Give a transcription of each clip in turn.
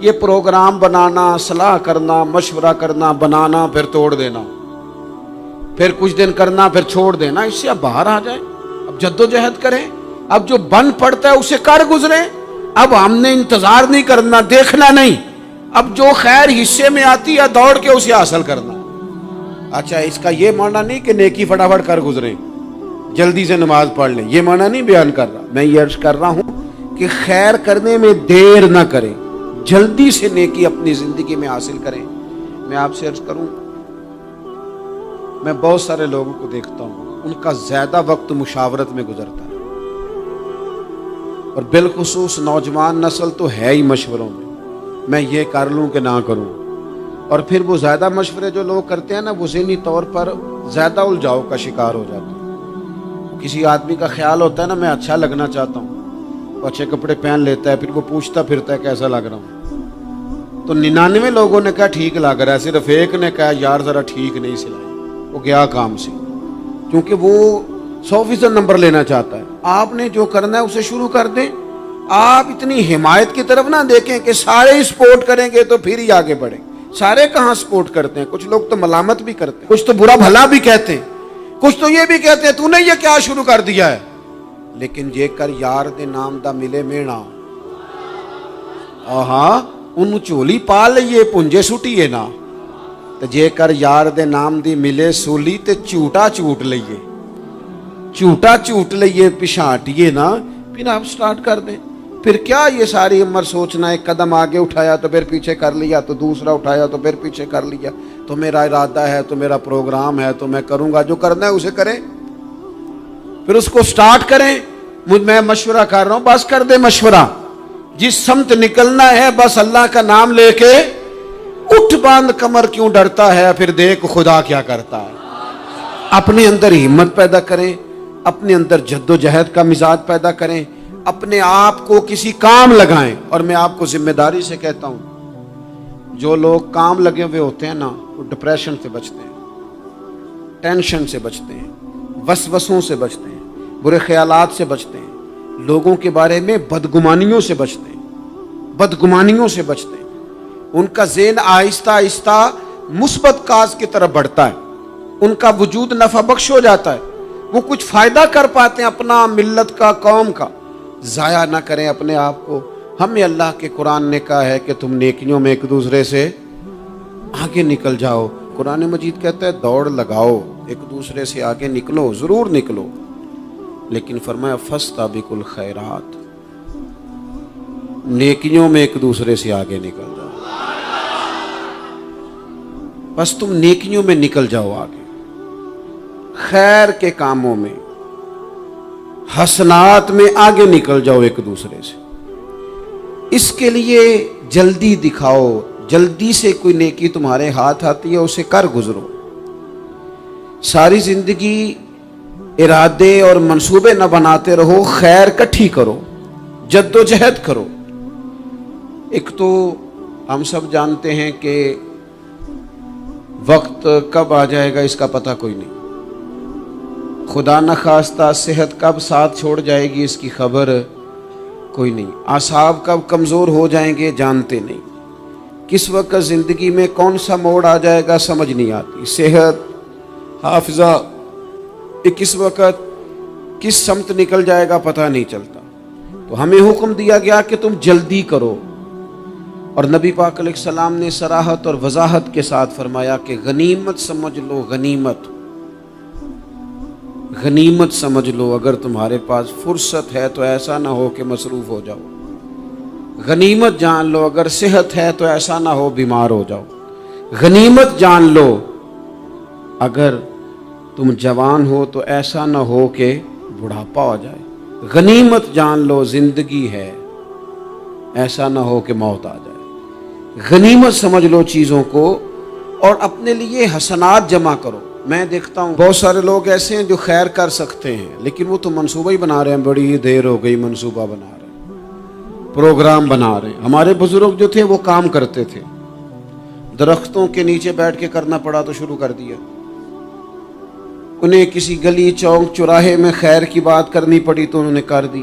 یہ پروگرام بنانا، صلاح کرنا، مشورہ کرنا، بنانا پھر توڑ دینا، پھر کچھ دن کرنا پھر چھوڑ دینا، اس سے اب باہر آ جائیں، اب جدوجہد کریں، اب جو بن پڑتا ہے اسے کر گزریں۔ اب ہم نے انتظار نہیں کرنا، دیکھنا نہیں، اب جو خیر حصے میں آتی ہے دوڑ کے اسے حاصل کرنا۔ اچھا، اس کا یہ معنی نہیں کہ نیکی فٹافٹ کر گزریں، جلدی سے نماز پڑھ لیں، یہ معنی نہیں بیان کر رہا۔ میں یہ عرض کر رہا ہوں کہ خیر کرنے میں دیر نہ کریں، جلدی سے نیکی اپنی زندگی میں حاصل کریں۔ میں آپ سے عرض کروں، میں بہت سارے لوگوں کو دیکھتا ہوں، ان کا زیادہ وقت مشاورت میں گزرتا ہے، اور بالخصوص نوجوان نسل تو ہے ہی مشوروں میں یہ کر لوں کہ نہ کروں، اور پھر وہ زیادہ مشورے جو لوگ کرتے ہیں نا، وہ ذہنی طور پر زیادہ الجھاؤ کا شکار ہو جاتے ہیں۔ کسی آدمی کا خیال ہوتا ہے نا، میں اچھا لگنا چاہتا ہوں، وہ اچھے کپڑے پہن لیتا ہے، پھر وہ پوچھتا پھرتا ہے کیسا لگ رہا ہوں، تو 99 لوگوں نے کہا ٹھیک لگ رہا ہے، صرف ایک نے کہا یار ذرا ٹھیک نہیں سلائی، وہ گیا کام سے، کیونکہ وہ 100% نمبر لینا چاہتا ہے۔ آپ نے جو کرنا ہے اسے شروع کر دیں، آپ اتنی حمایت کی طرف نہ دیکھیں کہ سارے ہی سپورٹ کریں گے تو پھر ہی آگے بڑھیں۔ سارے کہاں سپورٹ کرتے ہیں، کچھ لوگ تو ملامت بھی کرتے ہیں، کچھ تو برا بھلا بھی کہتے ہیں، کچھ تو یہ بھی کہتے ہیں تو نے یہ کیا شروع کر دیا ہے۔ لیکن جے کر یار دے نام دا ملے مینا، ہاں ان چولی پا لئیے پنجے سٹیے نا، تو جے کر یار دے نام دی ملے سولی تے چوٹا چوٹ لئیے، چوٹا چوٹ لئیے پچھاٹیے نا، پھر آپ سٹارٹ کر دیں۔ پھر کیا یہ ساری عمر سوچنا، ایک قدم آگے اٹھایا تو پھر پیچھے کر لیا، تو دوسرا اٹھایا تو پھر پیچھے کر لیا، تو میرا ارادہ ہے، تو میرا پروگرام ہے، تو میں کروں گا، جو کرنا ہے اسے کریں، پھر اس کو سٹارٹ کریں۔ میں مشورہ کر رہا ہوں، بس کر دے مشورہ، جس سمت نکلنا ہے بس اللہ کا نام لے کے اٹھ، باندھ کمر کیوں ڈرتا ہے، پھر دیکھ خدا کیا کرتا ہے۔ اپنے اندر ہمت پیدا کریں، اپنے اندر جد و جہد کا مزاج پیدا کریں، اپنے آپ کو کسی کام لگائیں۔ اور میں آپ کو ذمہ داری سے کہتا ہوں، جو لوگ کام لگے ہوئے ہوتے ہیں نا، وہ ڈپریشن سے بچتے ہیں، ٹینشن سے بچتے ہیں، وسوسوں سے بچتے ہیں، برے خیالات سے بچتے ہیں، لوگوں کے بارے میں بدگمانیوں سے بچتے ہیں، بدگمانیوں سے بچتے ہیں۔ ان کا ذہن آہستہ آہستہ مثبت کاز کی طرف بڑھتا ہے، ان کا وجود نفع بخش ہو جاتا ہے، وہ کچھ فائدہ کر پاتے ہیں اپنا، ملت کا، قوم کا۔ ضائع نہ کریں اپنے آپ کو۔ ہمیں اللہ کے قرآن نے کہا ہے کہ تم نیکیوں میں ایک دوسرے سے آگے نکل جاؤ۔ قرآن مجید کہتا ہے دوڑ لگاؤ، ایک دوسرے سے آگے نکلو، ضرور نکلو، لیکن فرمایا فاستبقوا الخیرات، نیکیوں میں ایک دوسرے سے آگے نکل جاؤ۔ بس تم نیکیوں میں نکل جاؤ آگے، خیر کے کاموں میں، حسنات میں آگے نکل جاؤ ایک دوسرے سے۔ اس کے لیے جلدی دکھاؤ، جلدی سے کوئی نیکی تمہارے ہاتھ آتی ہے اسے کر گزرو۔ ساری زندگی ارادے اور منصوبے نہ بناتے رہو، خیر کٹھی کرو، جد و جہد کرو۔ ایک تو ہم سب جانتے ہیں کہ وقت کب آ جائے گا اس کا پتہ کوئی نہیں، خدا نخواستہ صحت کب ساتھ چھوڑ جائے گی اس کی خبر کوئی نہیں، اعصاب کب کمزور ہو جائیں گے جانتے نہیں، کس وقت زندگی میں کون سا موڑ آ جائے گا سمجھ نہیں آتی، صحت، حافظہ کس وقت کس سمت نکل جائے گا پتہ نہیں چلتا۔ تو ہمیں حکم دیا گیا کہ تم جلدی کرو، اور نبی پاک علیہ السلام نے صراحت اور وضاحت کے ساتھ فرمایا کہ غنیمت سمجھ لو، غنیمت غنیمت سمجھ لو، اگر تمہارے پاس فرصت ہے تو ایسا نہ ہو کہ مصروف ہو جاؤ، غنیمت جان لو، اگر صحت ہے تو ایسا نہ ہو بیمار ہو جاؤ، غنیمت جان لو، اگر تم جوان ہو تو ایسا نہ ہو کہ بڑھاپا ہو جائے، غنیمت جان لو زندگی ہے، ایسا نہ ہو کہ موت آ جائے۔ غنیمت سمجھ لو چیزوں کو، اور اپنے لیے حسنات جمع کرو۔ میں دیکھتا ہوں بہت سارے لوگ ایسے ہیں جو خیر کر سکتے ہیں، لیکن وہ تو منصوبہ ہی بنا رہے ہیں، بڑی دیر ہو گئی منصوبہ بنا رہے ہیں، پروگرام بنا رہے ہیں۔ ہمارے بزرگ جو تھے وہ کام کرتے تھے، درختوں کے نیچے بیٹھ کے کرنا پڑا تو شروع کر دیا، انہیں کسی گلی چوک چوراہے میں خیر کی بات کرنی پڑی تو انہوں نے کر دی،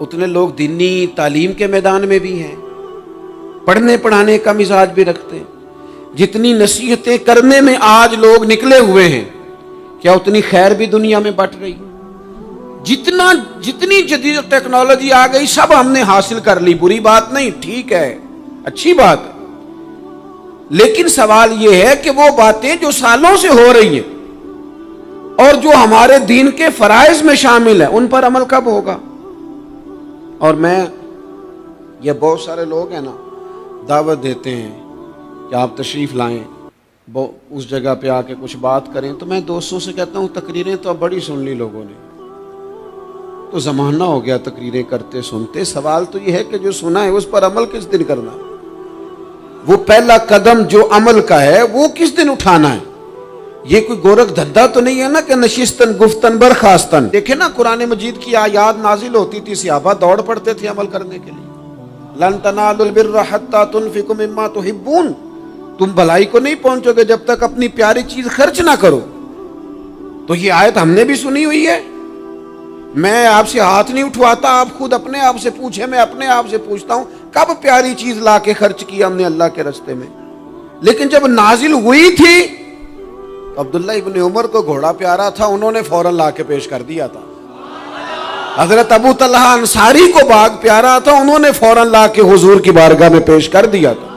اتنے لوگ دینی تعلیم کے میدان میں بھی ہیں، پڑھنے پڑھانے کا مزاج بھی رکھتے ہیں۔ جتنی نصیحتیں کرنے میں آج لوگ نکلے ہوئے ہیں، کیا اتنی خیر بھی دنیا میں بٹ رہی؟ جتنی جدید ٹیکنالوجی آ گئی سب ہم نے حاصل کر لی، بری بات نہیں، ٹھیک ہے، اچھی بات ہے، لیکن سوال یہ ہے کہ وہ باتیں جو سالوں سے ہو رہی ہیں اور جو ہمارے دین کے فرائض میں شامل ہیں ان پر عمل کب ہوگا؟ اور یہ بہت سارے لوگ ہیں نا، دعوت دیتے ہیں کہ آپ تشریف لائیں، اس جگہ پہ آ کے کچھ بات کریں، تو میں دوستوں سے کہتا ہوں تقریریں تو اب بڑی سن لی لوگوں نے، تو زمانہ ہو گیا تقریریں کرتے سنتے۔ سوال تو یہ ہے کہ جو سنا ہے اس پر عمل کس دن کرنا ہے؟ وہ پہلا قدم جو عمل کا ہے وہ کس دن اٹھانا ہے؟ یہ کوئی گورکھ دھندا تو نہیں ہے نا کہ نشستن گفتن برخاستن۔ دیکھیں نا قرآن مجید کی آیات نازل ہوتی تھی، صحابہ دوڑ پڑتے تھے عمل کرنے کے لیے۔ لن تنالوا البر حتى تنفقوا مما تحبون، تم بھلائی کو نہیں پہنچو گے جب تک اپنی پیاری چیز خرچ نہ کرو۔ تو یہ آیت ہم نے بھی سنی ہوئی ہے، میں آپ سے ہاتھ نہیں اٹھواتا، آپ خود اپنے آپ سے پوچھیں، میں اپنے آپ سے پوچھتا ہوں کب پیاری چیز لا کے خرچ کیا ہم نے اللہ کے راستے میں؟ لیکن جب نازل ہوئی تھی عبداللہ ابن عمر کو گھوڑا پیارا تھا، انہوں نے فوراً لا کے پیش کر دیا تھا۔ حضرت ابو طلحہ انصاری کو باغ پیارا تھا، انہوں نے فوراً لا کے حضور کی بارگاہ میں پیش کر دیا تھا۔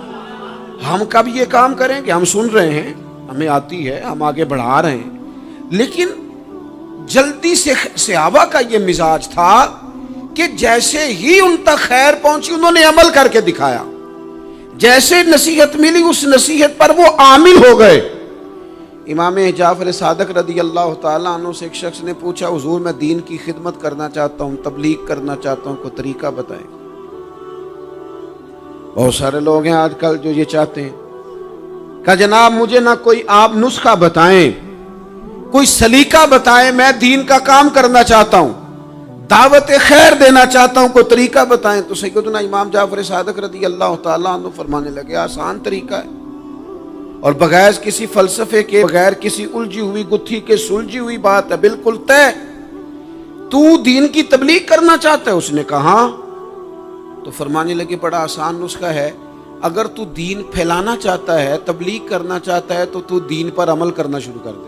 ہم کب یہ کام کریں کہ ہم سن رہے ہیں، ہمیں آتی ہے، ہم آگے بڑھا رہے ہیں، لیکن جلدی سے صحابہ کا یہ مزاج تھا کہ جیسے ہی ان تک خیر پہنچی انہوں نے عمل کر کے دکھایا، جیسے نصیحت ملی اس نصیحت پر وہ عامل ہو گئے۔ امام جعفر صادق رضی اللہ تعالیٰ عنہ سے ایک شخص نے پوچھا، حضور میں دین کی خدمت کرنا چاہتا ہوں، تبلیغ کرنا چاہتا ہوں، کوئی طریقہ بتائیں۔ بہت سارے لوگ ہیں آج کل جو یہ چاہتے ہیں کہ جناب مجھے نہ کوئی آپ نسخہ بتائیں، کوئی سلیقہ بتائیں، میں دین کا کام کرنا چاہتا ہوں، دعوت خیر دینا چاہتا ہوں، کوئی طریقہ بتائیں۔ تو سیدنا امام جعفر صادق رضی اللہ تعالیٰ عنہ فرمانے لگے، آسان طریقہ ہے، اور بغیر کسی فلسفے کے، بغیر کسی الجھی ہوئی گتھی کے سلجھی ہوئی بات ہے، بالکل طے۔ تو دین کی تبلیغ کرنا چاہتا ہے؟ اس نے کہا ہاں۔ تو فرمانے لگے بڑا آسان نسخہ ہے، اگر تو دین پھیلانا چاہتا ہے، تبلیغ کرنا چاہتا ہے، تو دین پر عمل کرنا شروع کر دے۔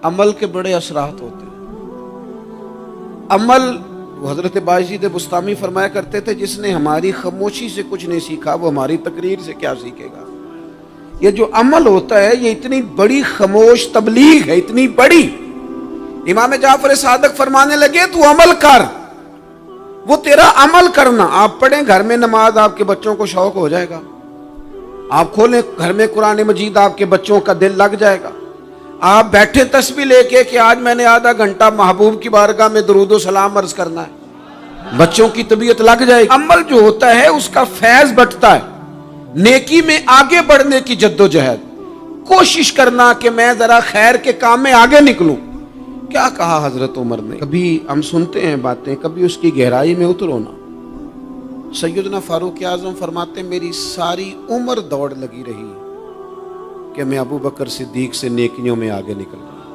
عمل کے بڑے اثرات ہوتے ہیں۔ عمل، حضرت باجید بستامی فرمایا کرتے تھے، جس نے ہماری خاموشی سے کچھ نہیں سیکھا وہ ہماری تقریر سے کیا سیکھے گا۔ یہ جو عمل ہوتا ہے یہ اتنی بڑی خاموش تبلیغ ہے، اتنی بڑی۔ امام جعفر صادق فرمانے لگے تو عمل کر، وہ تیرا عمل کرنا۔ آپ پڑھیں گھر میں نماز، آپ کے بچوں کو شوق ہو جائے گا، آپ کھولیں گھر میں قرآن مجید، آپ کے بچوں کا دل لگ جائے گا۔ آپ بیٹھے تسبیح لے کے کہ آج میں نے آدھا گھنٹہ محبوب کی بارگاہ میں درود و سلام عرض کرنا ہے، بچوں کی طبیعت لگ جائے گی۔ عمل جو ہوتا ہے اس کا فیض بٹتا ہے، نیکی میں آگے بڑھنے کی جدوجہد، کوشش کرنا کہ میں ذرا خیر کے کام میں آگے نکلوں۔ کیا کہا حضرت عمر نے؟ کبھی ہم سنتے ہیں باتیں، کبھی اس کی گہرائی میں اترو نا۔ سیدنا فاروق اعظم فرماتے میری ساری عمر دوڑ لگی رہی کہ میں ابو بکر صدیق سے نیکیوں میں آگے نکل گیا،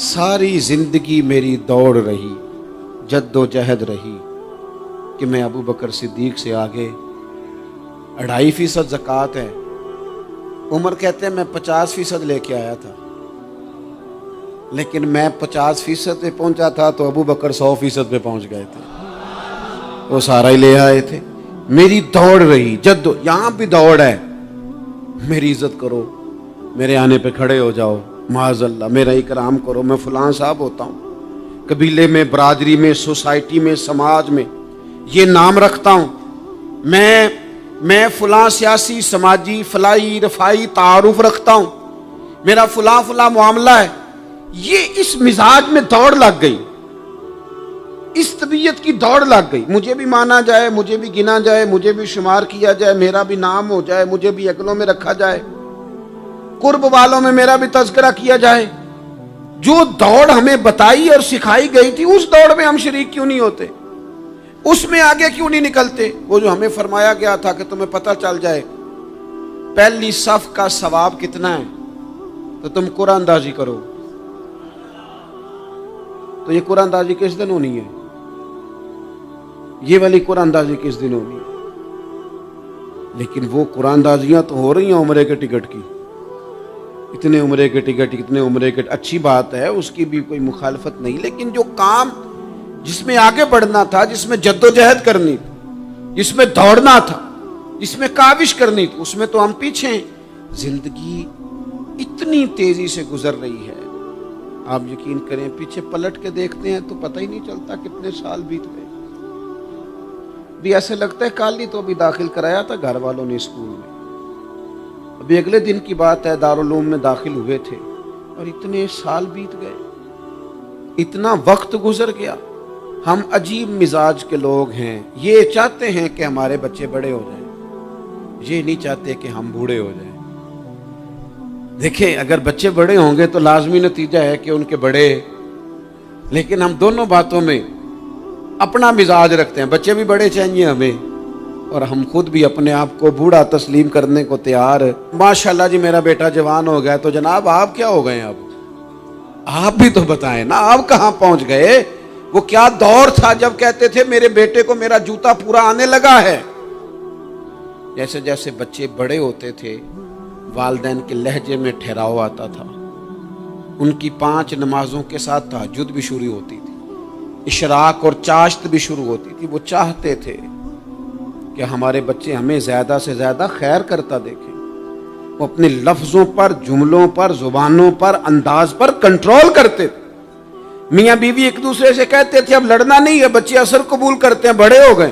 ساری زندگی میری دوڑ رہی، جد و جہد رہی کہ میں ابو بکر صدیق سے آگے۔ 2.5% زکوٰۃ ہے، عمر کہتے ہیں میں 50% لے کے آیا تھا، لیکن میں 50% پہ پہنچا تھا تو ابو بکر 100% پہ پہنچ گئے تھے، وہ سارا ہی لے آئے تھے۔ میری دوڑ رہی، یہاں بھی دوڑ ہے، میری عزت کرو، میرے آنے پہ کھڑے ہو جاؤ، معاذ اللہ میرا اکرام کرو، میں فلاں صاحب ہوتا ہوں، قبیلے میں، برادری میں، سوسائٹی میں، سماج میں یہ نام رکھتا ہوں، میں فلاں سیاسی، سماجی، فلاحی، رفائی تعارف رکھتا ہوں، میرا فلاں معاملہ ہے۔ یہ اس مزاج میں دوڑ لگ گئی، اس طبیعت کی دوڑ لگ گئی، مجھے بھی مانا جائے، مجھے بھی گنا جائے، مجھے بھی شمار کیا جائے، میرا بھی نام ہو جائے، مجھے بھی اگلوں میں رکھا جائے، قرب والوں میں میرا بھی تذکرہ کیا جائے۔ جو دوڑ ہمیں بتائی اور سکھائی گئی تھی اس دوڑ میں ہم شریک کیوں نہیں ہوتے؟ اس میں آگے کیوں نہیں نکلتے؟ وہ جو ہمیں فرمایا گیا تھا کہ تمہیں پتہ چل جائے پہلی صف کا ثواب کتنا ہے تو تم قرآن اندازی کرو، تو یہ قرآن اندازی کس دن ہونی ہے؟ یہ والی قرآن اندازی کس دن ہونی ہے؟ لیکن وہ قرآن اندازیاں تو ہو رہی ہیں عمرے کے ٹکٹ کی، اتنے عمرے کے ٹکٹ، اتنے عمرے کے، اچھی بات ہے، اس کی بھی کوئی مخالفت نہیں، لیکن جو کام جس میں آگے بڑھنا تھا، جس میں جد و جہد کرنی تھی، جس میں دوڑنا تھا، جس میں کاوش کرنی تھی، اس میں تو ہم پیچھے ہیں۔ زندگی اتنی تیزی سے گزر رہی ہے، آپ یقین کریں پیچھے پلٹ کے دیکھتے ہیں تو پتہ ہی نہیں چلتا کتنے سال بیت گئے۔ بھی ایسے لگتا ہے کل ہی تو ابھی داخل کرایا تھا گھر والوں نے اسکول میں، ابھی اگلے دن کی بات ہے دارالعلوم میں داخل ہوئے تھے اور اتنے سال بیت گئے، اتنا وقت گزر گیا۔ ہم عجیب مزاج کے لوگ ہیں، یہ چاہتے ہیں کہ ہمارے بچے بڑے ہو جائیں، یہ نہیں چاہتے کہ ہم بوڑھے ہو جائیں۔ دیکھیں اگر بچے بڑے ہوں گے تو لازمی نتیجہ ہے کہ ان کے بڑے، لیکن ہم دونوں باتوں میں اپنا مزاج رکھتے ہیں، بچے بھی بڑے چاہیے ہمیں اور ہم خود بھی اپنے آپ کو بوڑھا تسلیم کرنے کو تیار۔ ماشاءاللہ جی میرا بیٹا جوان ہو گیا، تو جناب آپ کیا ہو گئے ہیں؟ اب آپ بھی تو بتائیں نا، آپ کہاں پہنچ گئے؟ وہ کیا دور تھا جب کہتے تھے میرے بیٹے کو میرا جوتا پورا آنے لگا ہے۔ جیسے جیسے بچے بڑے ہوتے تھے والدین کے لہجے میں ٹھہراؤ آتا تھا، ان کی 5 نمازوں کے ساتھ تہجد بھی شروع ہوتی تھی، اشراق اور چاشت بھی شروع ہوتی تھی۔ وہ چاہتے تھے کہ ہمارے بچے ہمیں زیادہ سے زیادہ خیر کرتا دیکھیں، وہ اپنے لفظوں پر، جملوں پر، زبانوں پر، انداز پر کنٹرول کرتے تھے۔ میاں بیوی ایک دوسرے سے کہتے تھے اب لڑنا نہیں ہے، بچے اثر قبول کرتے ہیں، بڑے ہو گئے،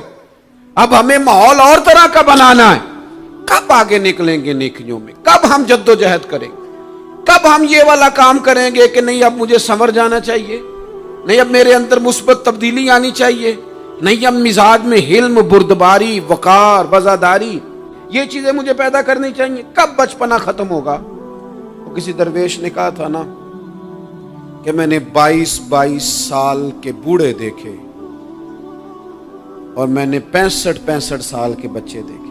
اب ہمیں ماحول اور طرح کا بنانا ہے۔ کب آگے نکلیں گے نیکیوں میں؟ کب ہم جد و جہد کریں گے؟ کب ہم یہ والا کام کریں گے کہ نہیں اب مجھے سنور جانا چاہیے، نہیں اب میرے اندر مثبت تبدیلی آنی چاہیے، نہیں اب مزاج میں حلم، بردباری، وقار، وفاداری، یہ چیزیں مجھے پیدا کرنی چاہیے؟ کب بچپنا ختم ہوگا؟ وہ کسی درویش نے کہا تھا نا کہ میں نے 22 سال کے بوڑھے دیکھے اور میں نے 65 سال کے بچے دیکھے۔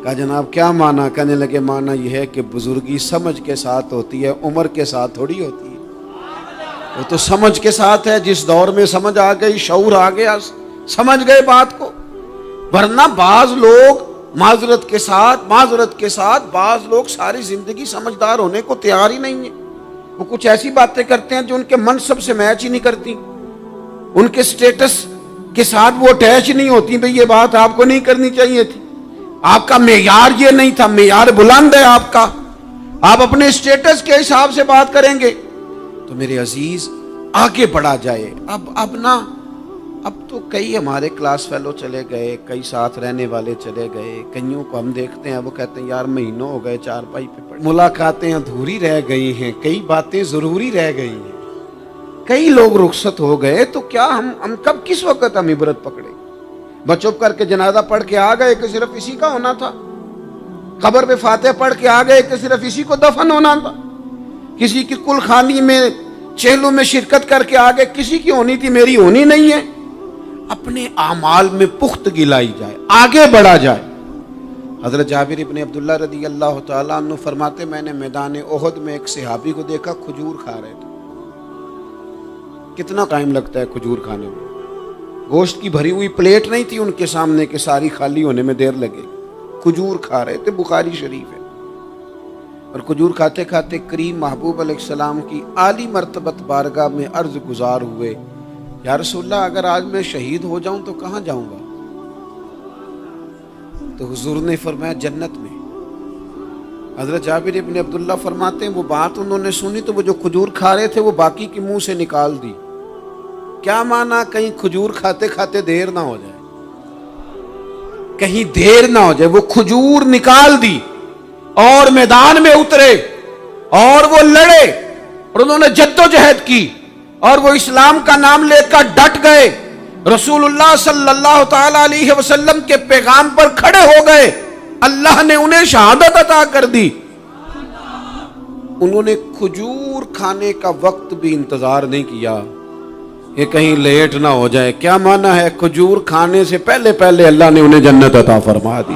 کہا جناب کیا معنی؟ کہنے لگے معنی یہ ہے کہ بزرگی سمجھ کے ساتھ ہوتی ہے، عمر کے ساتھ تھوڑی ہوتی ہے۔ وہ تو سمجھ کے ساتھ ہے، جس دور میں سمجھ آ گئی، شعور آ گیا، سمجھ گئے بات کو۔ ورنہ بعض لوگ معذرت کے ساتھ بعض لوگ ساری زندگی سمجھدار ہونے کو تیار ہی نہیں ہیں۔ وہ کچھ ایسی باتیں کرتے ہیں جو ان کے منصب سے میچ ہی نہیں کرتی، ان کے سٹیٹس کے ساتھ وہ اٹیچ نہیں ہوتی۔ بھئی یہ بات آپ کو نہیں کرنی چاہیے تھی، آپ کا معیار یہ نہیں تھا، معیار بلند ہے آپ کا، آپ اپنے سٹیٹس کے حساب سے بات کریں گے۔ تو میرے عزیز آگے بڑھا جائے۔ اب تو کئی ہمارے کلاس فیلو چلے گئے، کئی ساتھ رہنے والے چلے گئے، کئیوں کو ہم دیکھتے ہیں وہ کہتے ہیں یار مہینوں ہو گئے چارپائی پہ پڑے، ملاقاتیں ادھوری رہ گئی ہیں، کئی باتیں ضروری رہ گئی ہیں، کئی لوگ رخصت ہو گئے، تو کیا ہم کب کس وقت ہم عبرت پکڑے؟ بچوں کر کے جنازہ پڑھ کے آ گئے کہ صرف اسی کا ہونا تھا، قبر پہ فاتحہ پڑھ کے آ گئے کہ صرف اسی کو دفن ہونا تھا، کسی کی کل خانی میں چہلوں میں شرکت کر کے آگے کسی کی ہونی تھی، میری ہونی نہیں ہے۔ اپنے اعمال میں پختگی لائی جائے، آگے بڑھا جائے۔ حضرت جابر ابن عبداللہ رضی اللہ تعالیٰ عنہ فرماتے میں نے میدان احد میں ایک صحابی کو دیکھا کھجور کھا رہے تھے۔ کتنا ٹائم لگتا ہے کھجور کھانے میں؟ گوشت کی بھری ہوئی پلیٹ نہیں تھی ان کے سامنے کہ ساری خالی ہونے میں دیر لگے، کھجور کھا رہے تھے، بخاری شریف ہے۔ اور کھجور کھاتے کھاتے کریم محبوب علیہ السلام کی عالی مرتبت بارگاہ میں عرض گزار ہوئے یا رسول اللہ اگر آج میں شہید ہو جاؤں تو کہاں جاؤں گا؟ تو حضور نے فرمایا جنت میں۔ حضرت جابر ابن عبداللہ فرماتے ہیں وہ بات انہوں نے سنی تو وہ جو کھجور کھا رہے تھے وہ باقی کی منہ سے نکال دی۔ کیا معنی؟ کہیں کھجور کھاتے کھاتے دیر نہ ہو جائے، کہیں دیر نہ ہو جائے۔ وہ کھجور نکال دی اور میدان میں اترے اور وہ لڑے اور انہوں نے جد و جہد کی اور وہ اسلام کا نام لے کر ڈٹ گئے، رسول اللہ صلی اللہ تعالی علیہ وسلم کے پیغام پر کھڑے ہو گئے، اللہ نے انہیں شہادت عطا کر دی۔ انہوں نے کھجور کھانے کا وقت بھی انتظار نہیں کیا کہ کہیں لیٹ نہ ہو جائے۔ کیا معنی ہے؟ کھجور کھانے سے پہلے اللہ نے انہیں جنت عطا فرما دی۔